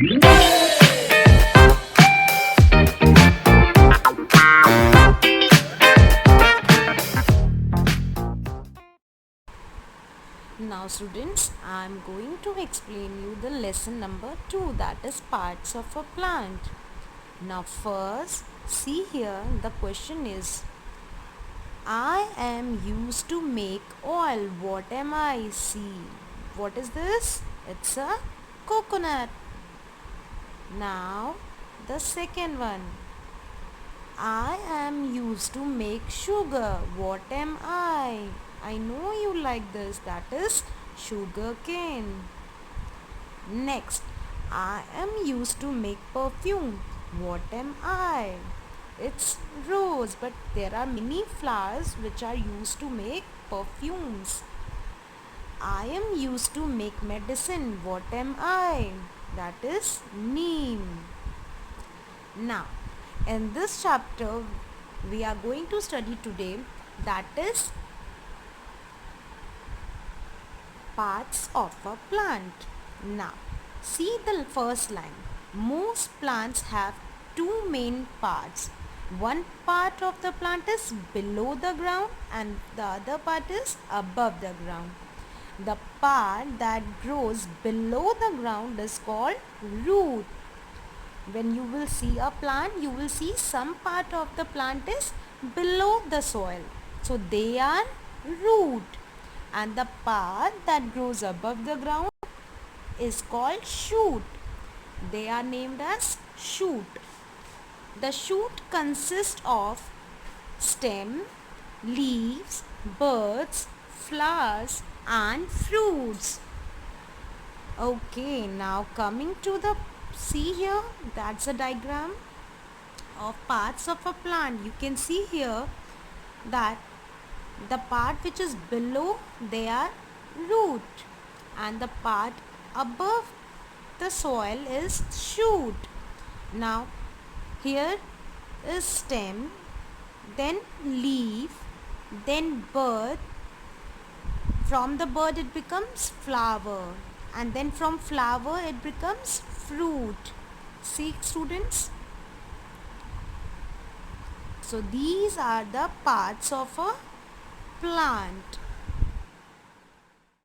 Now students, I am going to explain you the lesson number 2, that is parts of a plant. Now first, see here, the question is, I am used to make oil. What am I? See, what is this? It's a coconut. Now the second one, I am used to make sugar. What am I? I know you like this. That is sugar cane. Next, I am used to make perfume. What am I? It's rose, but there are many flowers which are used to make perfumes. I am used to make medicine. What am I? That is neem. Now, in this chapter, we are going to study today, that is parts of a plant. Now, see the first line. Most plants have two main parts. One part of the plant is below the ground and the other part is above the ground. The part that grows below the ground is called root. When you will see a plant, you will see some part of the plant is below the soil. So they are root. And the part that grows above the ground is called shoot. They are named as shoot. The shoot consists of stem, leaves, buds, flowers and fruits. Okay, now coming to the, see here, that's a diagram of parts of a plant. You can see here that the part which is below, they are root, and the part above the soil is shoot. Now here is stem, then leaf, then bud. From the bud it becomes flower, and then from flower it becomes fruit. See students? So these are the parts of a plant.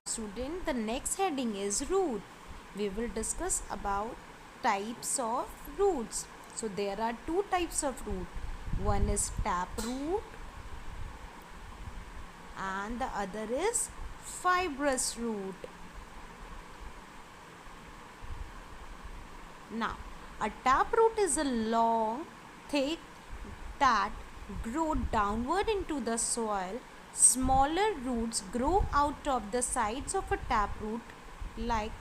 Student, the next heading is root. We will discuss about types of roots. So there are two types of root. One is tap root and the other is fibrous root. Now, a tap root is a long, thick that grow downward into the soil. Smaller roots grow out of the sides of a taproot, like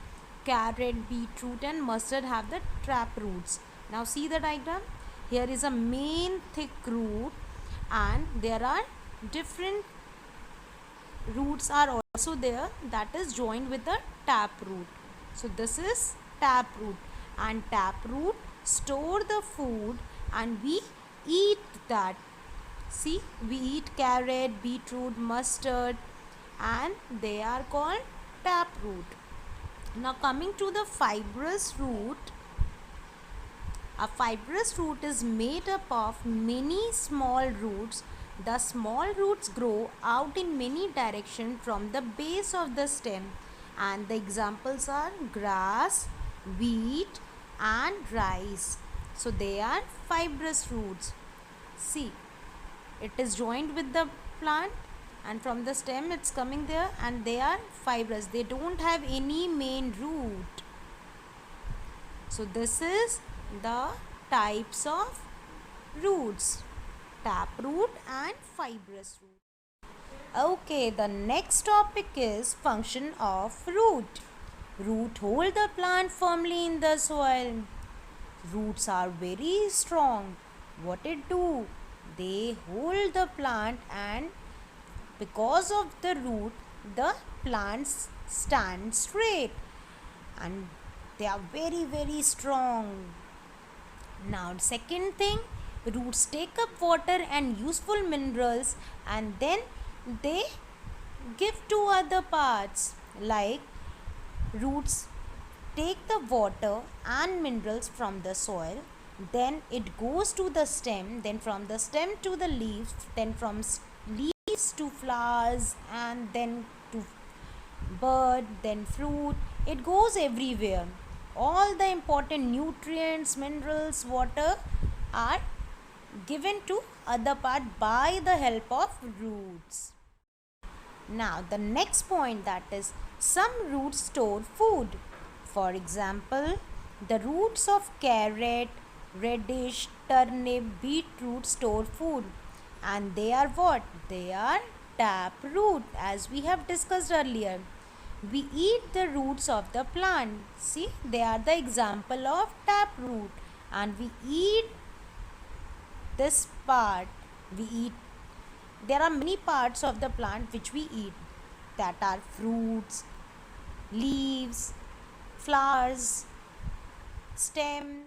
carrot, beetroot and mustard have the tap roots. Now see the diagram. Here is a main thick root and there are different roots are also there that is joined with the tap root. So this is tap root, and tap root store the food and we eat that. See, we eat carrot, beetroot, mustard and they are called tap root. Now coming to the fibrous root. A fibrous root is made up of many small roots. The small roots grow out in many directions from the base of the stem, and the examples are grass, wheat and rice. So they are fibrous roots. See, it is joined with the plant and from the stem it's coming there, and they are fibrous. They don't have any main root. So this is the types of roots: tap root and fibrous root. Okay, the next topic is function of root. Root hold the plant firmly in the soil. Roots are very strong. What it do? They hold the plant, and because of the root, the plants stand straight and they are very strong. Now second thing, roots take up water and useful minerals and then they give to other parts, like roots take the water and minerals from the soil, then it goes to the stem, then from the stem to the leaves, then from leaves to flowers, and then to bird, then fruit. It goes everywhere. All the important nutrients, minerals, water are given to other part by the help of roots. Now the next point, that is, some roots store food. For example, the roots of carrot, radish, turnip, beetroot store food. And they are what? They are tap root, as we have discussed earlier. We eat the roots of the plant. See, they are the example of tap root. And we eat this part. We eat, there are many parts of the plant which we eat, that are fruits, leaves, flowers, stem.